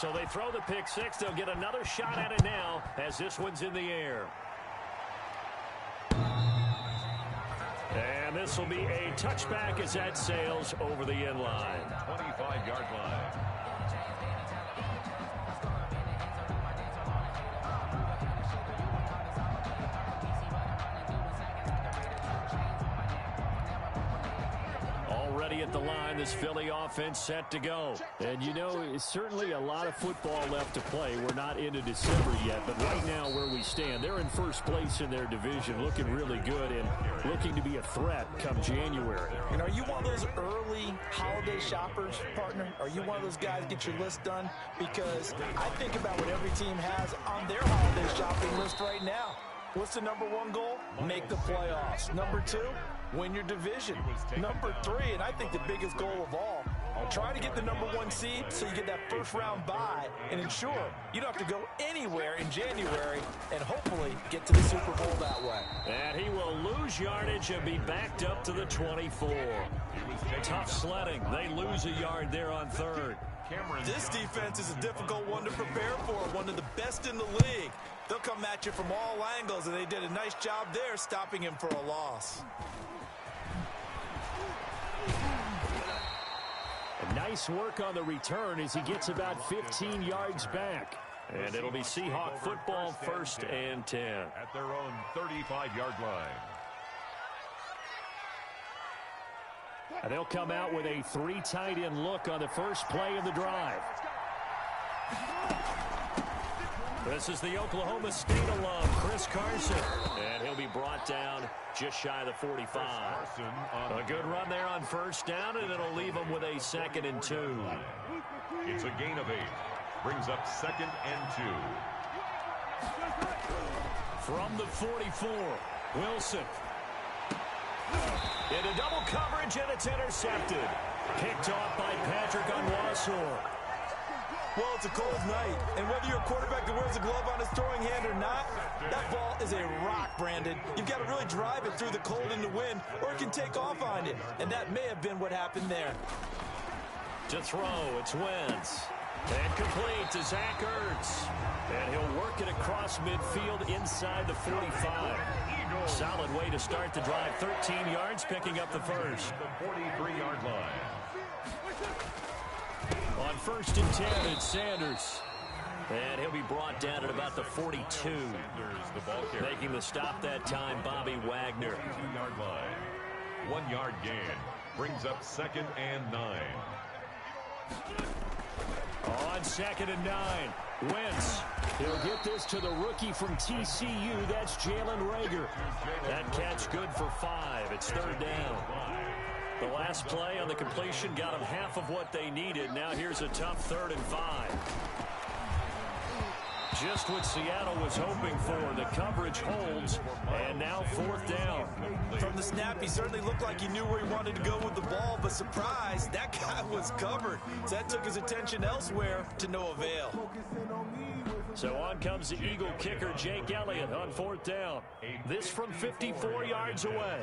So they throw the pick six. They'll get another shot at it now as this one's in the air. And this will be a touchback as that sails over the end line. 25-yard line. Already at the line, this Philly offense set to go. And, you know, it's certainly a lot of football left to play. We're not into December yet, but right now where we stand, they're in first place in their division, looking really good and looking to be a threat come January. And are you one of those early holiday shoppers, partner? Are you one of those guys get your list done? Because I think about what every team has on their holiday shopping list right now. What's the number one goal? Make the playoffs. Number two, win your division. Number three, and I think the biggest goal of all, try to get the number one seed so you get that first round bye and ensure you don't have to go anywhere in January and hopefully get to the Super Bowl that way. And he will lose yardage and be backed up to the 24. Tough sledding. They lose a yard there on third. This defense is a difficult one to prepare for, one of the best in the league. They'll come at you from all angles, and they did a nice job there stopping him for a loss. Nice work on the return as he gets about 15 yards back. And it'll be Seahawk football, 1st and 10. At their own 35-yard line. And they'll come out with a 3 tight end look on the first play of the drive. This is the Oklahoma State alum, Chris Carson. And he'll be brought down just shy of the 45. A good run there on first down, and it'll leave him with a 2nd and 2. It's a gain of 8. Brings up 2nd and 2. From the 44, Wilson. Into double coverage, and it's intercepted. Picked off by Patrick Onwuasor. Well, it's a cold night, and whether you're a quarterback that wears a glove on his throwing hand or not, that ball is a rock, Brandon. You've got to really drive it through the cold and the wind, or it can take off on you, and that may have been what happened there. To throw, it's Wentz. And complete to Zach Ertz. And he'll work it across midfield inside the 45. Solid way to start the drive. 13 yards, picking up the first. The 43-yard line. On 1st and 10, it's Sanders. And he'll be brought down at about the 42. Making the stop that time, Bobby Wagner. 2-yard line. 1-yard gain. Brings up 2nd and 9. On 2nd and 9, Wentz. He'll get this to the rookie from TCU. That's Jalen Reagor. That catch good for 5. It's 3rd down. The last play on the completion got them half of what they needed. Now here's a tough 3rd and 5. Just what Seattle was hoping for. The coverage holds, and now 4th down. From the snap, he certainly looked like he knew where he wanted to go with the ball, but surprise, that guy was covered. So that took his attention elsewhere to no avail. So on comes the Eagle kicker, Jake Elliott, on 4th down. This from 54 yards away.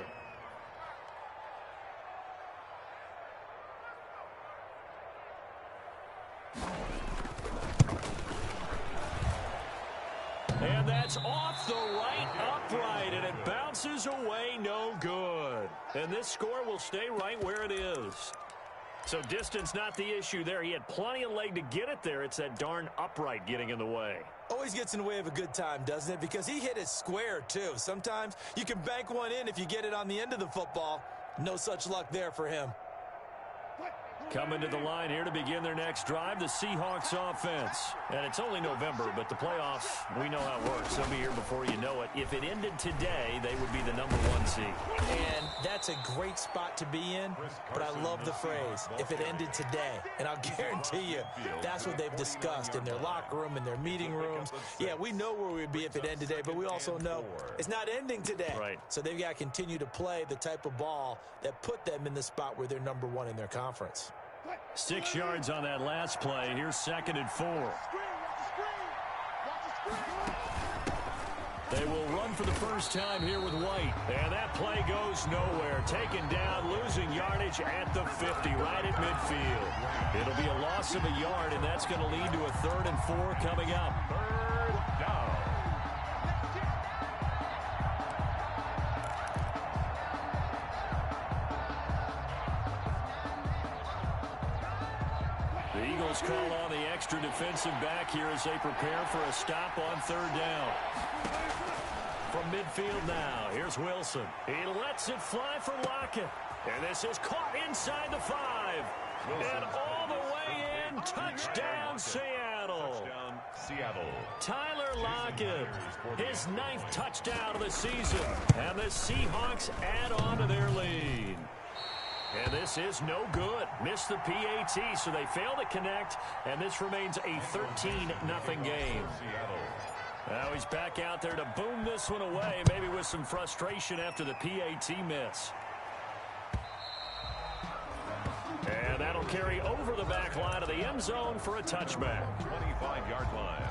And that's off the right upright, and it bounces away, no good. And this score will stay right where it is. So distance not the issue there. He had plenty of leg to get it there. It's that darn upright getting in the way. Always gets in the way of a good time, doesn't it? Because he hit it square, too. Sometimes you can bank one in if you get it on the end of the football. No such luck there for him. Coming to the line here to begin their next drive, the Seahawks offense. And it's only November, but the playoffs, we know how it works. They'll be here before you know it. If it ended today, they would be the number 1 seed. And that's a great spot to be in, but I love the phrase, if it ended today. And I'll guarantee you, that's what they've discussed in their locker room, in their meeting rooms. Yeah, we know where we'd be if it ended today, but we also know it's not ending today. Right. So they've got to continue to play the type of ball that put them in the spot where they're number 1 in their conference. 6 yards on that last play. Here's 2nd and 4. They will run for the first time here with White. And that play goes nowhere. Taken down, losing yardage at the 50, right at midfield. It'll be a loss of a yard, and that's going to lead to a 3rd and 4 coming up. 3rd down. The Eagles call on the extra defensive back here as they prepare for a stop on 3rd down. From midfield now, here's Wilson. He lets it fly for Lockett. And this is caught inside the 5. And all the way in, touchdown Seattle. Touchdown Seattle. Tyler Lockett, his 9th touchdown of the season. And the Seahawks add on to their lead. And this is no good. Missed the PAT, so they fail to connect. And this remains a 13-0 game. Now he's back out there to boom this one away, maybe with some frustration after the PAT miss. And that'll carry over the back line of the end zone for a touchback. 25-yard line.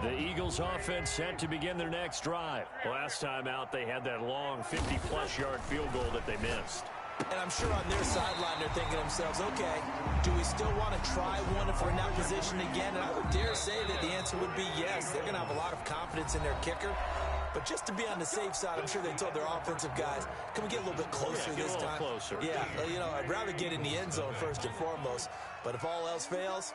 The Eagles offense set to begin their next drive. Last time out, they had that long 50-plus yard field goal that they missed. And I'm sure on their sideline they're thinking to themselves, okay, do we still want to try one if we're in that position again? And I would dare say that the answer would be yes. They're going to have a lot of confidence in their kicker. But just to be on the safe side, I'm sure they told their offensive guys, can we get a little bit closer this time? Closer. Yeah, you know, I'd rather get in the end zone first and foremost. But if all else fails,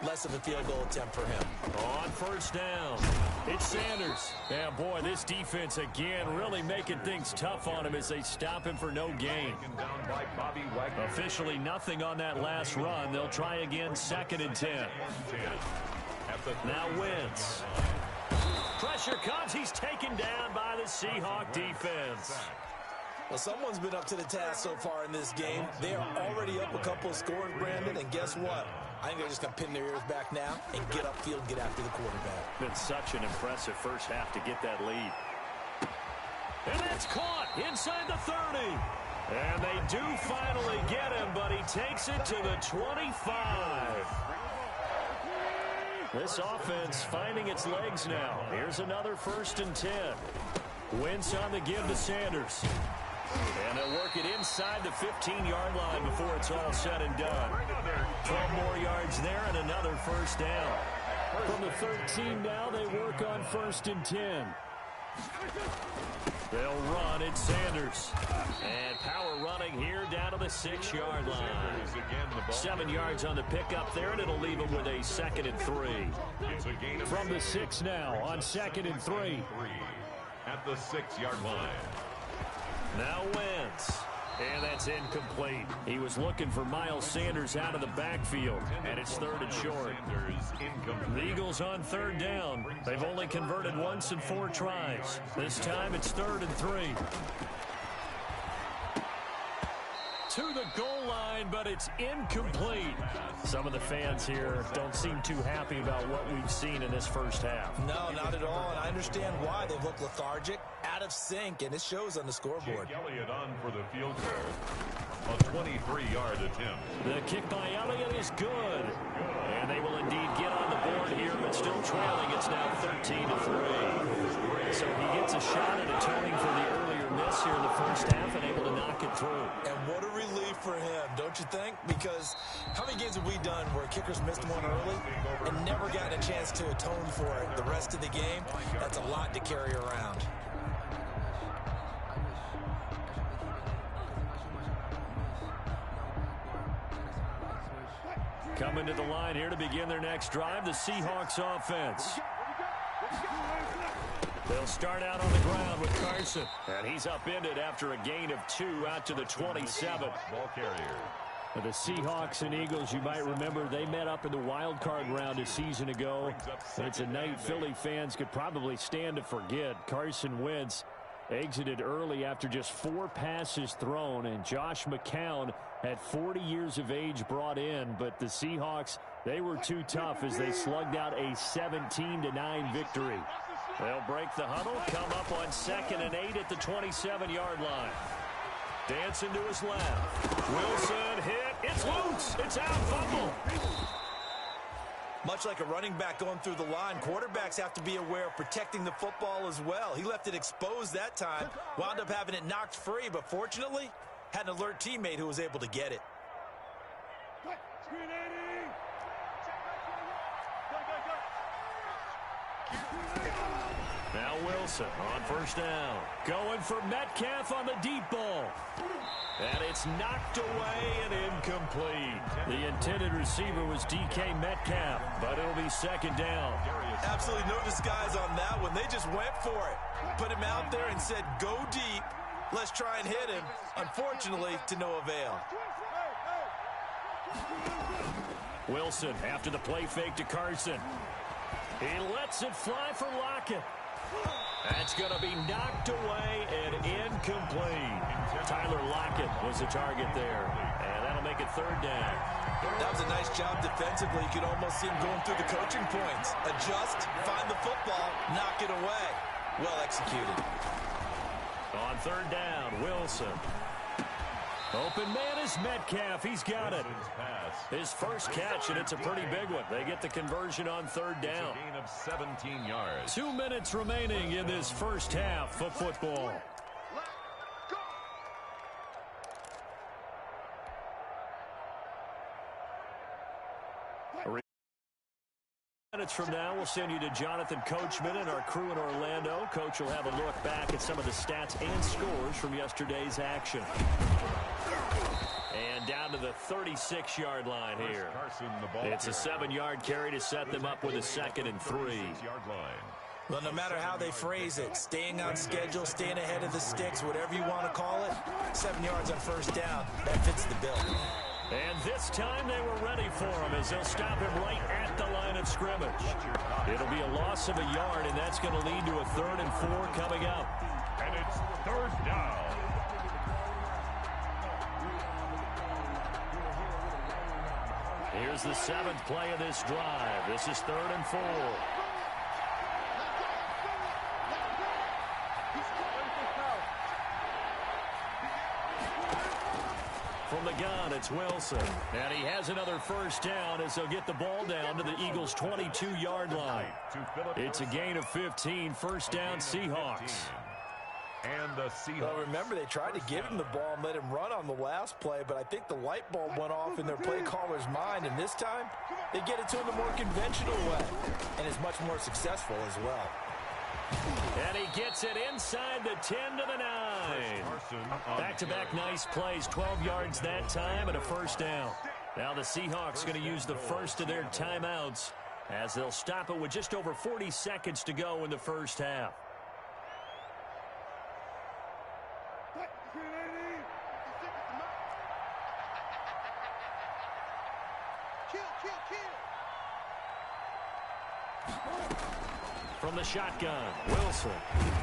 less of a field goal attempt for him. On 1st down, it's Sanders. Yeah, boy, this defense again really making things tough on him as they stop him for no gain. Officially nothing on that last run. They'll try again, 2nd and 10. Now Wentz. Pressure comes. He's taken down by the Seahawk defense. Well, someone's been up to the task so far in this game. They are already up a couple of scores, Brandon, and guess what? I think they're just going to pin their ears back now and get upfield, get after the quarterback. Been such an impressive first half to get that lead. And that's caught inside the 30. And they do finally get him, but he takes it to the 25. This offense finding its legs now. Here's another 1st and 10. Wentz on the give to Sanders. And they'll work it inside the 15-yard line before it's all said and done. 12 more yards there and another 1st down. From the 13 now, they work on 1st and 10. They'll run it, Sanders. And power running here down to the 6-yard line. 7 yards on the pickup there, and it'll leave them with a 2nd and 3. From the 6 now on 2nd and 3. At the 6-yard line. Now Wentz. And that's incomplete. He was looking for Miles Sanders out of the backfield, and it's 3rd and short. The Eagles on 3rd down. They've only converted once in 4 tries. This time it's 3rd and 3. To the goal line, but it's incomplete. Some of the fans here don't seem too happy about what we've seen in this first half. No, not at all, and I understand why. They've looked lethargic, out of sync, and it shows on the scoreboard. Elliott on for the field goal. A 23-yard attempt. The kick by Elliott is good. And they will indeed get on the board here, but still trailing. It's now 13-3. So he gets a shot at atoning for the earlier miss here in the first half and able to knock it through. And what a relief for him, don't you think? Because how many games have we done where kickers missed one early and never gotten a chance to atone for it the rest of the game? That's a lot to carry around. Coming to the line here to begin their next drive, the Seahawks offense. They'll start out on the ground with Carson. And he's upended after a gain of 2 out to the 27. Ball carrier. The Seahawks and Eagles, you might remember, they met up in the wild card round a season ago. It's a night Philly fans could probably stand to forget. Carson Wentz exited early after just 4 passes thrown, and Josh McCown at 40 years of age brought in, but the Seahawks, they were too tough as they slugged out a 17-9 victory. They'll break the huddle, come up on 2nd and 8 at the 27-yard line. Dancing to his left. Wilson hit. It's loose. It's out. Fumble. Much like a running back going through the line, quarterbacks have to be aware of protecting the football as well. He left it exposed that time, wound up having it knocked free, but fortunately, had an alert teammate who was able to get it. Now Wilson on first down. Going for Metcalf on the deep ball. And it's knocked away and incomplete. The intended receiver was DK Metcalf, but it'll be second down. Absolutely no disguise on that one. They just went for it. Put him out there and said, go deep. Let's try and hit him. Unfortunately, to no avail. Wilson after the play fake to Carson. He lets it fly for Lockett. That's going to be knocked away and incomplete. Tyler Lockett was the target there, and that'll make it third down. That was a nice job defensively. You could almost see him going through the coaching points. Adjust, find the football, knock it away. Well executed. On third down, Wilson. Open man is Metcalf. He's got it. His first catch, and it's a pretty big one. They get the conversion on third down. It's a gain of 17 yards. 2 minutes remaining in this first half of football. Minutes from now, we'll send you to Jonathan Coachman and our crew in Orlando. Coach will have a look back at some of the stats and scores from yesterday's action. And down to the 36-yard line here. It's a 7-yard carry to set them up with a 2nd and 3. Well, no matter how they phrase it, staying on schedule, staying ahead of the sticks, whatever you want to call it, 7 yards on first down, that fits the bill. And this time they were ready for him as they'll stop him right at the line of scrimmage. It'll be a loss of a yard, and that's going to lead to a 3rd and 4 coming up. And it's third down. Here's the 7th play of this drive. This is 3rd and 4. From the gun, it's Wilson. And he has another first down as they'll get the ball down to the Eagles' 22-yard line. It's a gain of 15, first down Seahawks. And the Seahawks. Well, remember, they tried to give him the ball and let him run on the last play, but I think the light bulb went off in their play caller's mind, and this time they get it to him the more conventional way, and is much more successful as well. And he gets it inside the 10 to the 9. Back-to-back nice plays, 12 yards that time and a first down. Now the Seahawks going to use the first of their timeouts as they'll stop it with just over 40 seconds to go in the first half. From the shotgun, Wilson.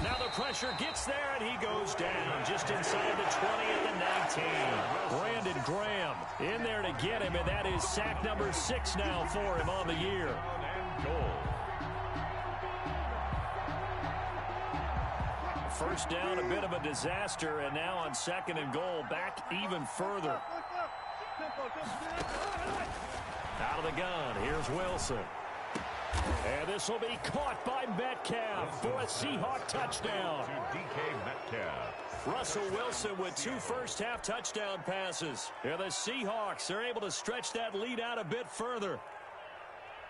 Now the pressure gets there, and he goes down just inside the 20 at the 19. Brandon Graham in there to get him, and that is sack number 6 now for him on the year. First down, a bit of a disaster, and now on 2nd and goal, back even further. Out of the gun, here's Wilson. And this will be caught by Metcalf for a Seahawk touchdown. To DK Metcalf. Russell Wilson with 2 first-half touchdown passes. And the Seahawks are able to stretch that lead out a bit further.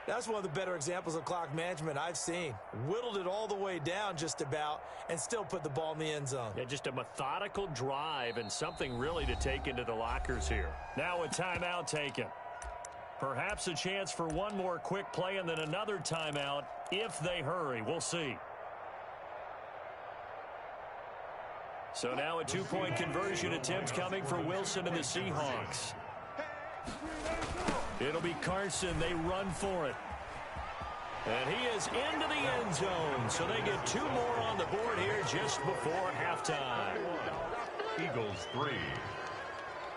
That's one of the better examples of clock management I've seen. Whittled it all the way down just about and still put the ball in the end zone. Yeah, just a methodical drive and something really to take into the lockers here. Now a timeout taken. Perhaps a chance for one more quick play and then another timeout if they hurry. We'll see. So now a 2-point conversion attempt coming for Wilson and the Seahawks. It'll be Carson. They run for it. And he is into the end zone. So they get 2 more on the board here just before halftime. Eagles 3.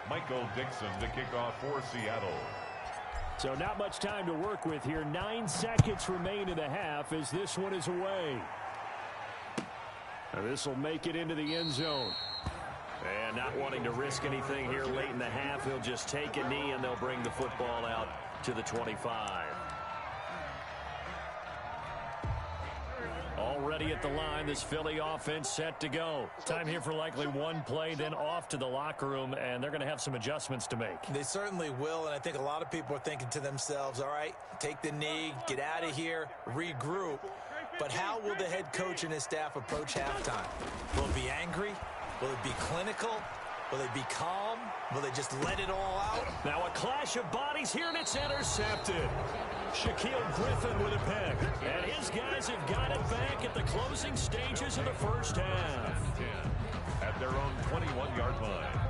Michael Dixon to kick off for Seattle. So not much time to work with here. 9 seconds remain in the half as this one is away. Now this will make it into the end zone. And not wanting to risk anything here late in the half, he'll just take a knee and they'll bring the football out to the 25. Already at the line, this Philly offense set to go. Time here for likely one play, then off to the locker room, and they're going to have some adjustments to make. They certainly will, and I think a lot of people are thinking to themselves, all right, take the knee, get out of here, regroup. But how will the head coach and his staff approach halftime? Will it be angry? Will it be clinical? Will they be calm? Will they just let it all out? Now a clash of bodies here, and it's intercepted. Shaquille Griffin with a pick. And his guys have got it back at the closing stages of the first half. 10 at their own 21-yard line.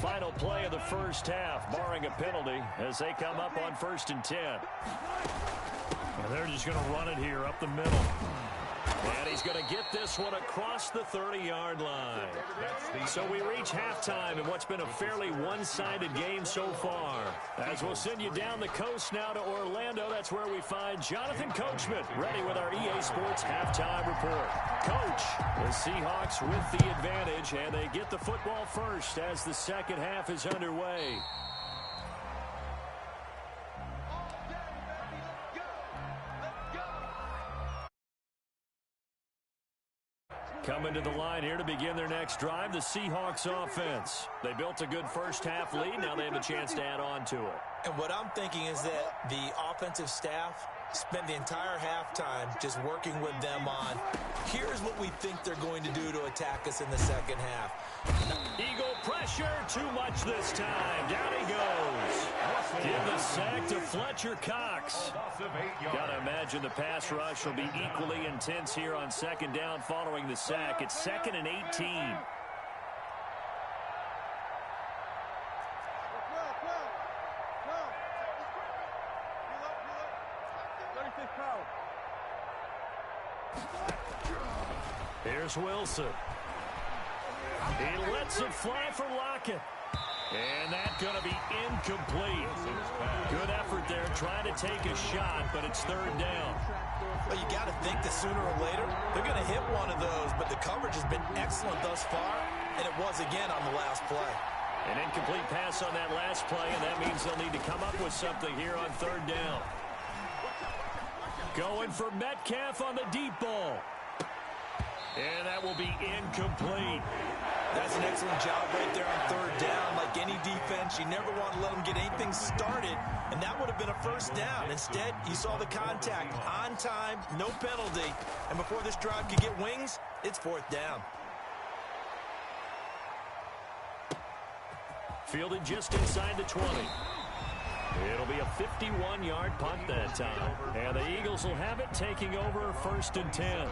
Final play of the first half, barring a penalty, as they come up on 1st and 10. And they're just going to run it here up the middle. And he's going to get this one across the 30-yard line. So we reach halftime in what's been a fairly one-sided game so far. As we'll send you down the coast now to Orlando, that's where we find Jonathan Coachman ready with our EA Sports halftime report. Coach, the Seahawks with the advantage, and they get the football first as the second half is underway. Coming to the line here to begin their next drive, the Seahawks offense. They built a good first half lead. Now they have a chance to add on to it. And what I'm thinking is that the offensive staff spent the entire halftime just working with them on, here's what we think they're going to do to attack us in the second half. Eagle pressure, too much this time. Down he goes. Give the sack to Fletcher Cox. Gotta imagine the pass rush will be equally intense here on second down following the sack. It's 2nd and 18. Here's Wilson. He lets it fly for Lockett. And that's going to be incomplete. Good effort there trying to take a shot, but it's 3rd down. Well, you got to think that sooner or later they're going to hit one of those, but the coverage has been excellent thus far, and it was again on the last play. An incomplete pass on that last play, and that means they'll need to come up with something here on 3rd down. Going for Metcalf on the deep ball. And that will be incomplete. That's an excellent job right there on 3rd down. Like any defense, you never want to let them get anything started, and that would have been a 1st down. Instead, you saw the contact on time, no penalty, and before this drive could get wings, it's 4th down. Fielded just inside the 20. It'll be a 51-yard punt that time. And the Eagles will have it, taking over 1st and 10.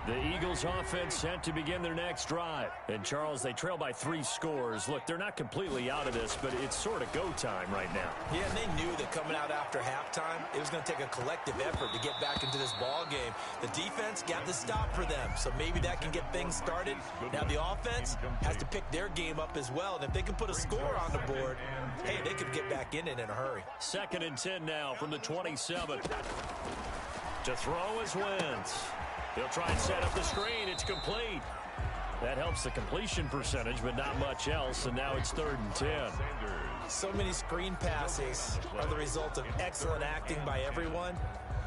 The Eagles offense set to begin their next drive. And, Charles, they trail by 3 scores. Look, they're not completely out of this, but it's sort of go time right now. Yeah, and they knew that coming out after halftime, it was going to take a collective effort to get back into this ball game. The defense got the stop for them, so maybe that can get things started. Now the offense has to pick their game up as well, and if they can put a score on the board, hey, they could get back in it in a hurry. 2nd and 10 now from the 27. To throw is Wentz. He'll try and set up the screen. It's complete. That helps the completion percentage, but not much else, and now it's 3rd and 10. So many screen passes are the result of excellent acting by everyone,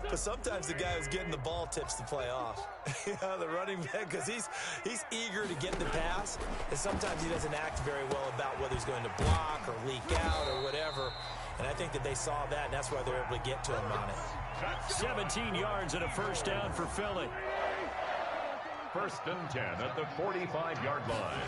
but sometimes the guy who's getting the ball tips the play off. The running back, because he's eager to get the pass, and sometimes he doesn't act very well about whether he's going to block or leak out or whatever, and I think that they saw that, and that's why they're able to get to him on it. 17 yards and a 1st down for Philly. 1st and 10 at the 45-yard line.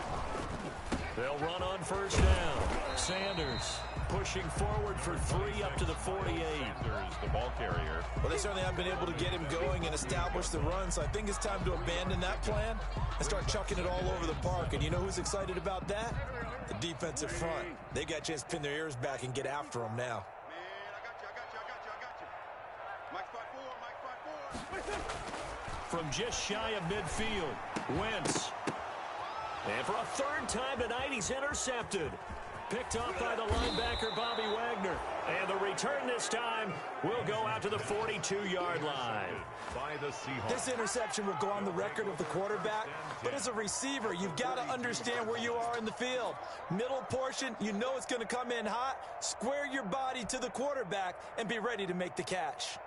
They'll run on 1st down. Sanders pushing forward for 3 up to the 48. Sanders, the ball carrier. Well, they certainly have been able to get him going and establish the run, so I think it's time to abandon that plan and start chucking it all over the park. And you know who's excited about that? The defensive front. They got a chance to pin their ears back and get after him now. From just shy of midfield, Wentz. And for a 3rd time tonight, he's intercepted. picked off by the linebacker, Bobby Wagner. And the return this time will go out to the 42-yard line. By the Seahawks. This interception will go on the record of the quarterback, but as a receiver, you've got to understand where you are in the field. Middle portion, you know it's going to come in hot. Square your body to the quarterback and be ready to make the catch.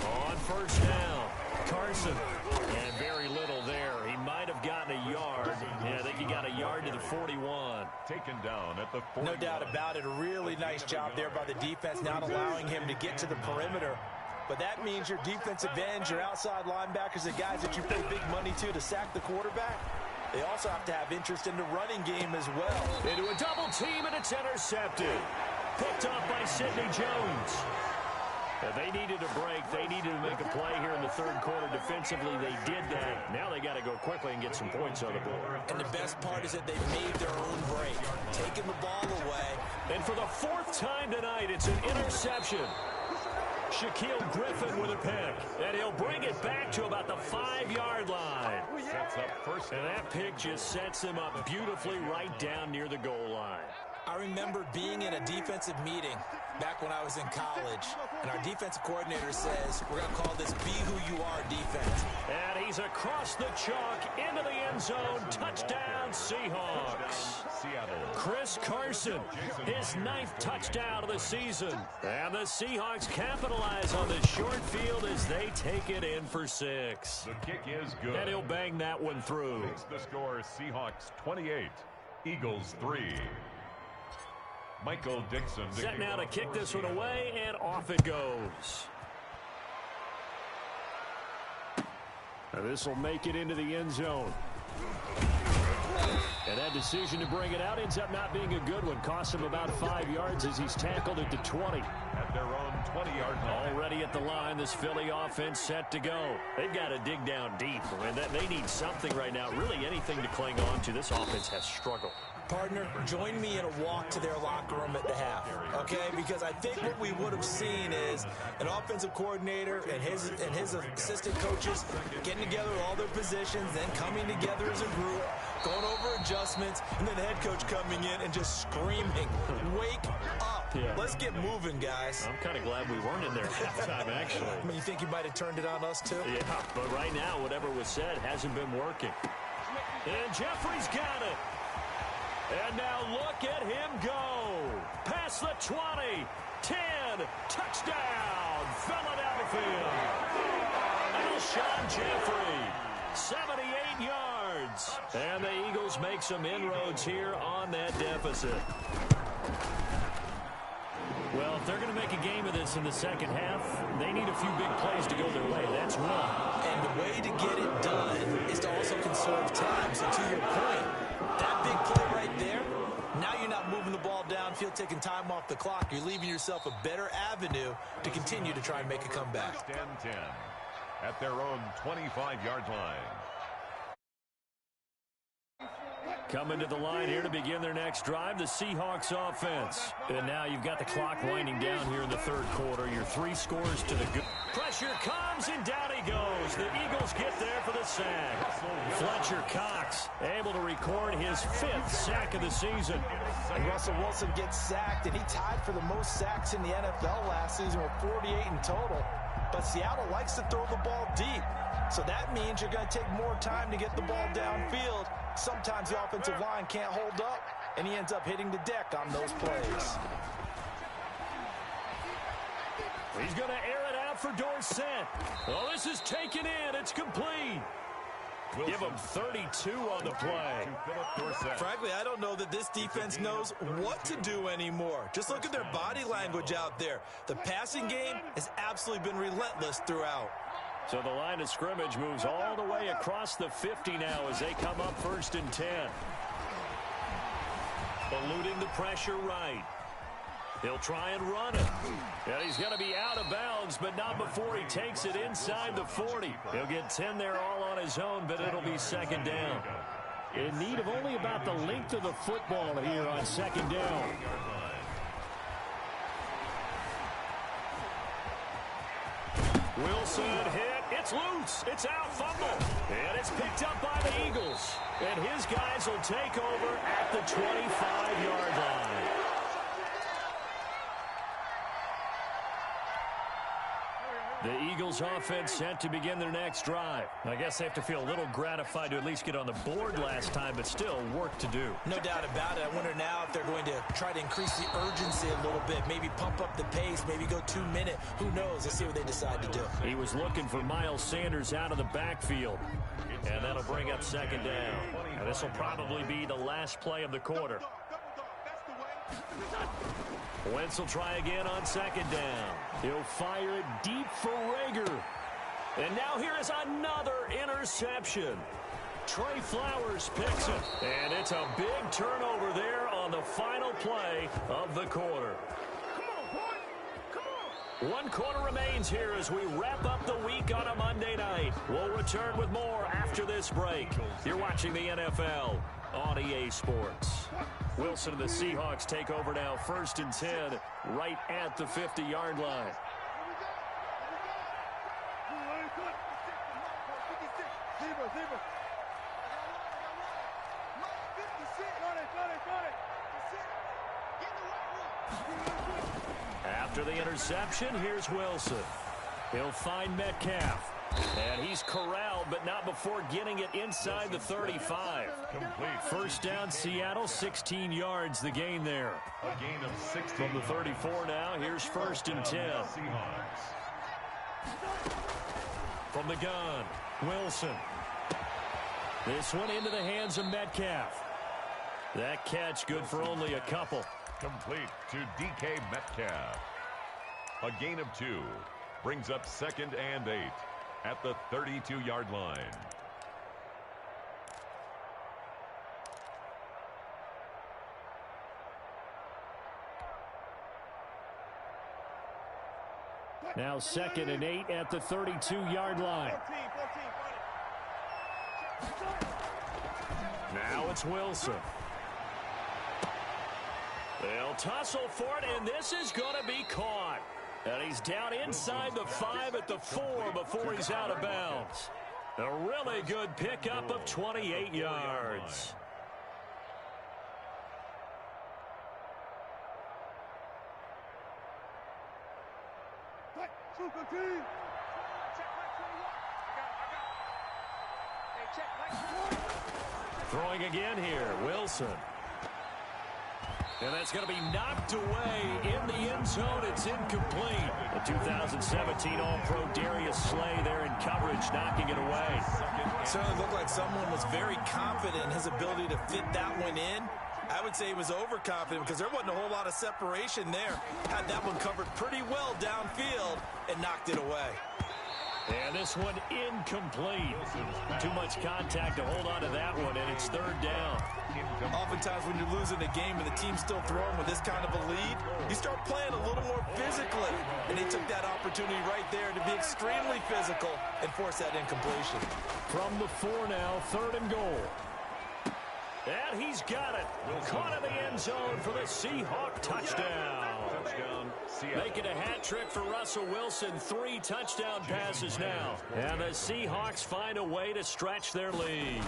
On first down, Carson. And very little there. He might have gotten a yard. Yeah, I think he got a yard to the 41. Taken down at the 41. No doubt about it. A really nice job there by the defense, not allowing him to get to the perimeter. But that means your defensive ends, your outside linebackers, the guys that you pay big money to sack the quarterback, they also have to have interest in the running game as well. Into a double team, and it's intercepted. Picked up by Sidney Jones. They needed a break. They needed to make a play here in the third quarter defensively. They did that. Now they got to go quickly and get some points on the board. And the best part is that they've made their own break, taking the ball away. And for the fourth time tonight, it's an interception. Shaquille Griffin with a pick. And he'll bring it back to about the 5-yard line. Sets up first. And that pick just sets them up beautifully right down near the goal line. I remember being in a defensive meeting back when I was in college, and our defensive coordinator says, we're going to call this Be Who You Are defense. And he's across the chalk into the end zone. Touchdown, Seahawks. Seattle. Chris Carson, his 9th touchdown of the season. And the Seahawks capitalize on the short field as they take it in for 6. The kick is good. And he'll bang that one through. Makes the score Seahawks 28, Eagles 3. Michael Dixon. Set now to kick this one away, and off it goes. Now this will make it into the end zone. And that decision to bring it out ends up not being a good one. Costs him about 5 yards as he's tackled at the 20. At their own 20-yard line. Already at the line, this Philly offense set to go. They've got to dig down deep. I mean, they need something right now, really anything to cling on to. This offense has struggled. Partner, join me in a walk to their locker room at the half, okay? Because I think what we would have seen is an offensive coordinator and his assistant coaches getting together with all their positions, then coming together as a group, going over adjustments, and then the head coach coming in and just screaming, wake up. Yeah. Let's get moving, guys. I'm kind of glad we weren't in there at halftime, actually. I mean, you think you might have turned it on us, too? Yeah, but right now, whatever was said hasn't been working. And Jeffrey's got it. And now look at him go. Past the 20, 10, touchdown, Philadelphia. Alshon Jeffrey, 78 yards. And the Eagles make some inroads here on that deficit. Well, if they're going to make a game of this in the second half, they need a few big plays to go their way. That's one. And the way to get it done is to also conserve time. So to your point, that big play right there, now you're not moving the ball downfield, taking time off the clock. You're leaving yourself a better avenue to continue to try and make a comeback. First and 10 at their own 25-yard line. Coming to the line here to begin their next drive, the Seahawks offense. And now you've got the clock winding down here in the third quarter. Your 3 scores to the good. Pressure comes, and down he goes. The Eagles get there for the sack. Fletcher Cox able to record his 5th sack of the season. And Russell Wilson gets sacked, and he tied for the most sacks in the NFL last season with 48 in total. But Seattle likes to throw the ball deep. So that means you're going to take more time to get the ball downfield. Sometimes the offensive line can't hold up, and he ends up hitting the deck on those plays. He's going to air it out for Dorsett. Well, this is taken in. It's complete. Wilson. Give him 32 on the play. Frankly, I don't know that this defense knows what to do anymore. Just look at their body language out there. The passing game has absolutely been relentless throughout. So the line of scrimmage moves all the way across the 50 now as they come up 1st and 10. Eluding the pressure right. He'll try and run it. And he's going to be out of bounds, but not before he takes it inside the 40. He'll get 10 there all on his own, but it'll be 2nd down. In need of only about the length of the football here on 2nd down. Wilson hit It's loose. It's out, fumble. And it's picked up by the Eagles. And his guys will take over at the 25-yard line. The Eagles offense set to begin their next drive. I guess they have to feel a little gratified to at least get on the board last time, but still work to do. No doubt about it. I wonder now if they're going to try to increase the urgency a little bit, maybe pump up the pace, maybe go 2-minute. Who knows? Let's see what they decide to do. He was looking for Miles Sanders out of the backfield, and that'll bring up second down. And this will probably be the last play of the quarter. Wentz will try again on second down. He'll fire it deep for Rager. And now here is another interception. Trey Flowers picks it. And it's a big turnover there on the final play of the quarter. One quarter remains here as we wrap up the week on a Monday night. We'll return with more after this break. You're watching the NFL on EA Sports. Wilson and the Seahawks take over now, 1st and 10, right at the 50-yard line. After the interception, here's Wilson. He'll find Metcalf. And he's corralled, but not before getting it inside the 35. Complete. First down, Seattle, 16 yards, the gain there. A gain of 16. From the 34 now, here's 1st and 10. Seahawks. From the gun, Wilson. This one into the hands of Metcalf. That catch good for only a couple. Complete to DK Metcalf. A gain of 2. Brings up 2nd and 8 at the 32-yard line. Now 2nd and 8 at the 32-yard line. Now it's Wilson. They'll tussle for it, and this is going to be caught. And he's down inside the 5 at the 4 before he's out of bounds. A really good pickup of 28 yards. Throwing again here, Wilson. And that's going to be knocked away in the end zone. It's incomplete. The 2017 All-Pro Darius Slay there in coverage, knocking it away. Certainly looked like someone was very confident in his ability to fit that one in. I would say he was overconfident because there wasn't a whole lot of separation there. Had that one covered pretty well downfield and knocked it away. And this one incomplete. Too much contact to hold on to that one, and it's 3rd down. Oftentimes when you're losing a game and the team's still throwing with this kind of a lead, you start playing a little more physically. And they took that opportunity right there to be extremely physical and force that incompletion. From the 4 now, 3rd and goal. And he's got it. Caught in the end zone for the Seahawk touchdown. Making a hat trick for Russell Wilson. 3 touchdown passes now. And the Seahawks find a way to stretch their lead.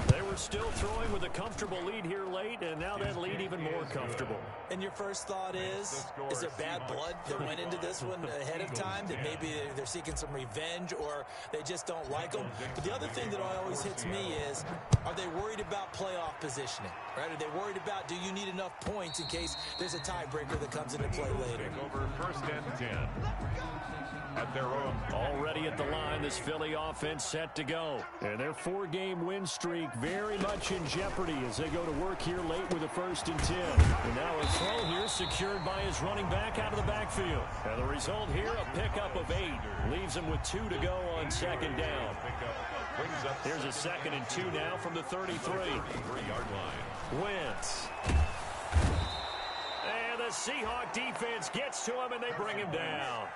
They were still throwing with a comfortable lead here late, and now that lead even more comfortable. And your first thought is there bad blood that went into this one ahead of time, that maybe they're seeking some revenge or they just don't like them? But the other thing that always hits me is, are they worried about playoff positioning? Right? Are they worried about, do you need enough points in case there's a tiebreaker that comes into play later? Over 1st and 10. At their own. Already at the line, this Philly offense set to go. And their 4-game win streak very much in jeopardy as they go to work here late with a 1st and 10. And now a throw here secured by his running back out of the backfield. And the result here, a pickup of 8. Leaves him with 2 to go on 2nd down. Here's a 2nd and 2 now from the 33. 3-yard line. Wentz. And the Seahawk defense gets to him, and they bring him down.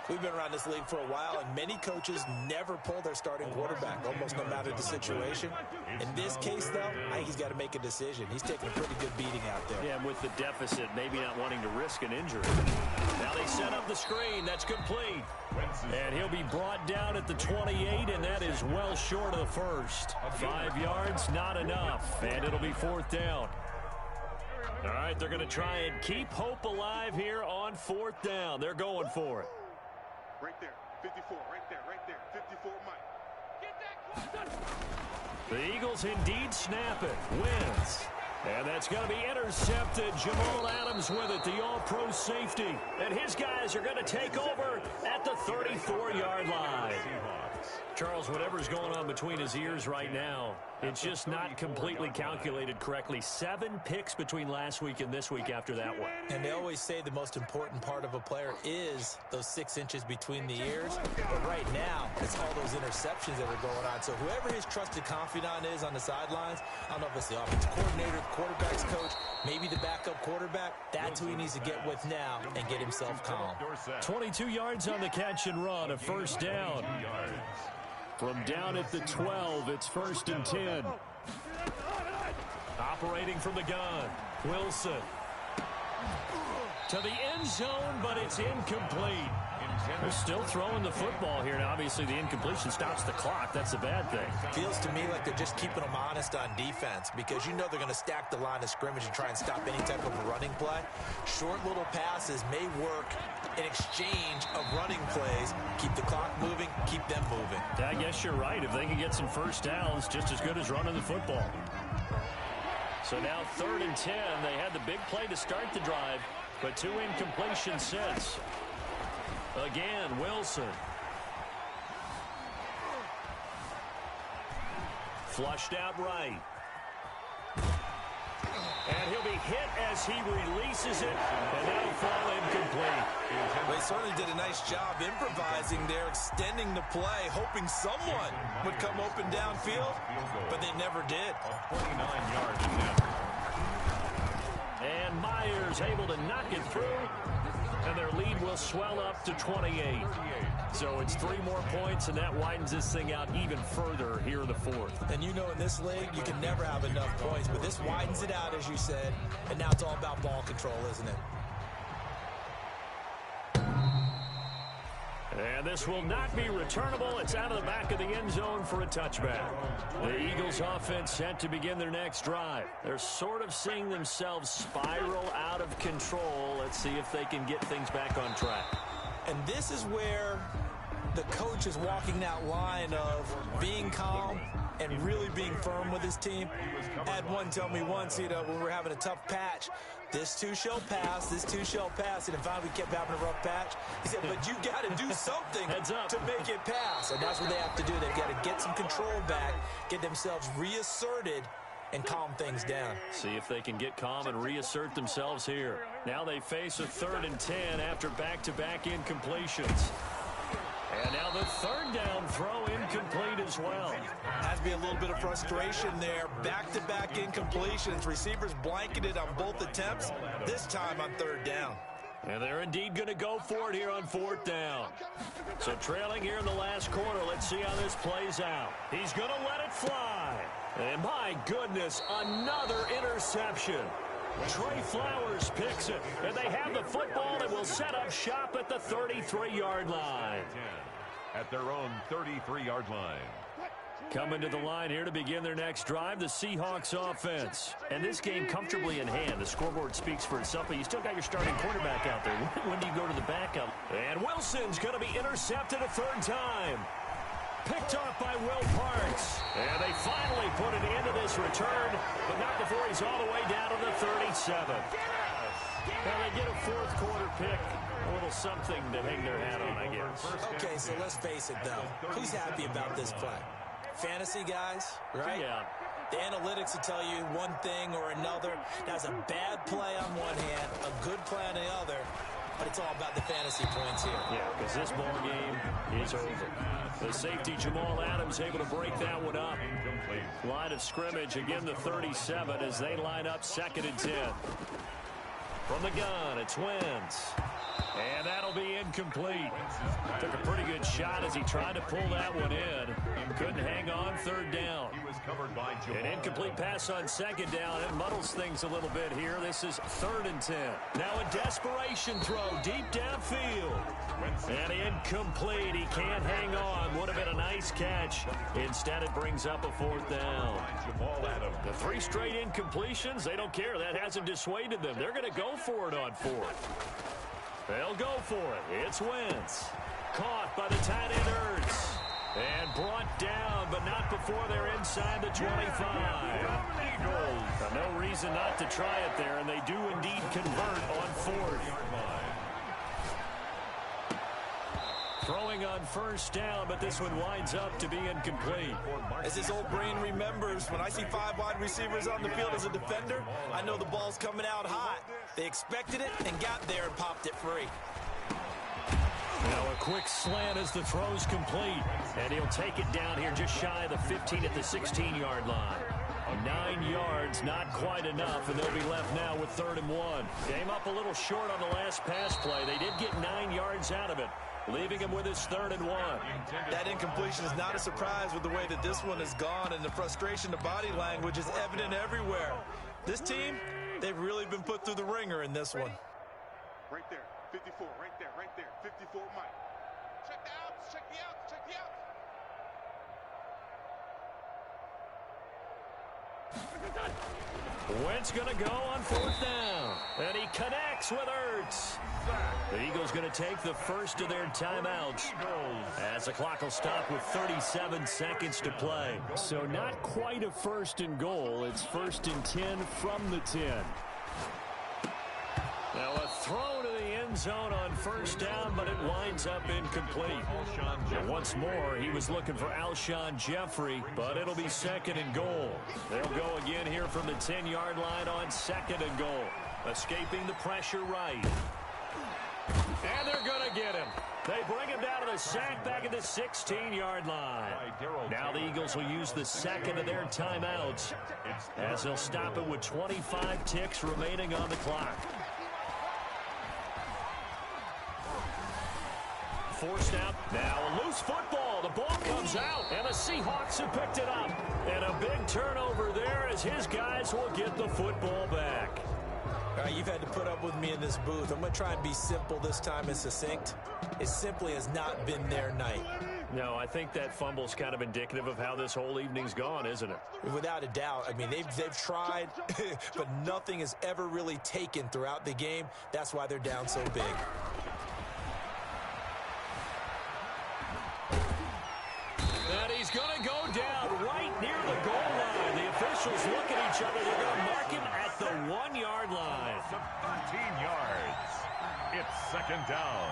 We've been around this league for a while, and many coaches never pull their starting quarterback, almost no matter the situation. In this case, though, I think he's got to make a decision. He's taking a pretty good beating out there. Yeah, and with the deficit, maybe not wanting to risk an injury. Now they set up the screen. That's complete. And he'll be brought down at the 28, and that is well short of the first. 5 yards, not enough, and it'll be 4th down. All right, they're going to try and keep hope alive here on 4th down. They're going for it. Right there, 54, right there, 54, Mike. Get that. The Eagles indeed snap it. Wins. And that's going to be intercepted. Jamal Adams with it, the all-pro safety. And his guys are going to take over at the 34-yard line. Charles, whatever's going on between his ears right now, it's just not completely calculated correctly. 7 picks between last week and this week after that one. And they always say the most important part of a player is those 6 inches between the ears. But right now, it's all those interceptions that are going on. So whoever his trusted confidant is on the sidelines, I don't know if it's the offensive coordinator, quarterback's coach, maybe the backup quarterback, that's who he needs to get with now and get himself calm. 22 yards on the catch and run, a 1st down. From down at the 12, it's 1st and 10. Operating from the gun, Wilson. To the end zone, but it's incomplete. They're still throwing the football here. Now, obviously, the incompletion stops the clock. That's a bad thing. Feels to me like they're just keeping them honest on defense because you know they're going to stack the line of scrimmage and try and stop any type of a running play. Short little passes may work in exchange of running plays. Keep the clock moving, keep them moving. Yeah, I guess you're right. If they can get some 1st downs, just as good as running the football. So now 3rd and 10. They had the big play to start the drive, but 2 incompletions since. Again, Wilson. Flushed out right. And he'll be hit as he releases it, and that'll fall incomplete. They certainly did a nice job improvising there, extending the play, hoping someone would come open downfield, but they never did. 29 yards now. And Myers able to knock it through, and their lead will swell up to 28. So it's 3 more points, and that widens this thing out even further here in the 4th. And you know in this league, you can never have enough points, but this widens it out, as you said, and now it's all about ball control, isn't it? And this will not be returnable. It's out of the back of the end zone for a touchback. The Eagles offense set to begin their next drive. They're sort of seeing themselves spiral out of control. Let's see if they can get things back on track. And this is where the coach is walking that line of being calm and really being firm with his team. I had one tell me once, when we're having a tough patch, this too shall pass, this too shall pass. And finally we kept having a rough patch. He said, but you got to do something to make it pass. And that's what they have to do. They've got to get some control back, get themselves reasserted, and calm things down. See if they can get calm and reassert themselves here. Now they face a 3rd and 10 after back-to-back incompletions. And now the 3rd down throw incomplete as well. Has to be a little bit of frustration there. Back-to-back incompletions. Receivers blanketed on both attempts, this time on 3rd down. And they're indeed going to go for it here on 4th down. So trailing here in the last quarter, let's see how this plays out. He's going to let it fly. And my goodness, another interception. Trey Flowers picks it, and they have the football and will set up shop at the 33-yard line. At their own 33-yard line. Coming to the line here to begin their next drive, the Seahawks offense. And this game comfortably in hand. The scoreboard speaks for itself, but you still got your starting quarterback out there. When do you go to the backup? And Wilson's going to be intercepted a 3rd time. Picked off by Will Parks. And they finally put an end to this return, but not before he's all the way down to the 37. Now they get a 4th quarter pick. A little something to hang their hat on, I guess. Okay, so let's face it, though. Who's happy about this play? Fantasy guys, right? Yeah. The analytics will tell you one thing or another. That's a bad play on one hand, a good play on the other. But it's all about the fantasy points here. Yeah, because this ball game is over. The safety, Jamal Adams, able to break that one up. Line of scrimmage, again the 37 as they line up 2nd and 10. From the gun, it's Wentz. And that'll be incomplete. Took a pretty good shot as he tried to pull that one in. Couldn't hang on, third down. An incomplete pass on second down. It muddles things a little bit here. This is 3rd and 10. Now a desperation throw deep downfield. And incomplete. He can't hang on. Would have been a nice catch. Instead, it brings up a 4th down. The 3 straight incompletions, they don't care. That hasn't dissuaded them. They're going to go for it on 4th. They'll go for it. It's Wentz. Caught by the tight end Ertz. And brought down, but not before they're inside the 25. Now, no reason not to try it there, and they do indeed convert on 4th. Throwing on 1st down, but this one winds up to be incomplete. As his old brain remembers, when I see 5 wide receivers on the field as a defender, I know the ball's coming out hot. They expected it and got there and popped it free. Now a quick slant as the throw's complete. And he'll take it down here just shy of the 15 at the 16-yard line. 9 yards, not quite enough, and they'll be left now with 3rd and 1. Came up a little short on the last pass play. They did get 9 yards out of it, leaving him with his 3rd and 1. That incompletion is not a surprise with the way that this one has gone, and the frustration, the body language is evident everywhere. This team, they've really been put through the ringer in this one. Right there, 54, right there, 54 Mike. Check the outs, check the outs, check the outs. Wentz going to go on 4th down. And he connects with Ertz. The Eagles going to take the first of their timeouts as the clock will stop with 37 seconds to play. So not quite a 1st and goal. It's 1st and 10 from the 10. Now a throw to the end zone on 1st down, but it winds up incomplete. And once more, he was looking for Alshon Jeffrey, but it'll be 2nd and goal. They'll go again here from the 10-yard line on 2nd and goal. Escaping the pressure right. And they're going to get him. They bring him down to the sack back at the 16-yard line. Now the Eagles will use the 2nd of their timeouts as they'll stop it with 25 ticks remaining on the clock. Forced out. Now a loose football. The ball comes out, and the Seahawks have picked it up. And a big turnover there as his guys will get the football back. All right, you've had to put up with me in this booth. I'm going to try and be simple this time and succinct. It simply has not been their night. No, I think that fumble's kind of indicative of how this whole evening's gone, isn't it? Without a doubt. I mean, they've tried, but nothing has ever really taken throughout the game. That's why they're down so big. And he's going to go down right near the goal line. The officials look at each other. They're going to mark him at the 1-yard line. 13 yards. It's 2nd down.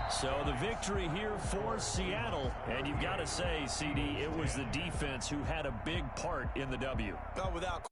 So the victory here for Seattle. And you've got to say, CD, it was the defense who had a big part in the W. Without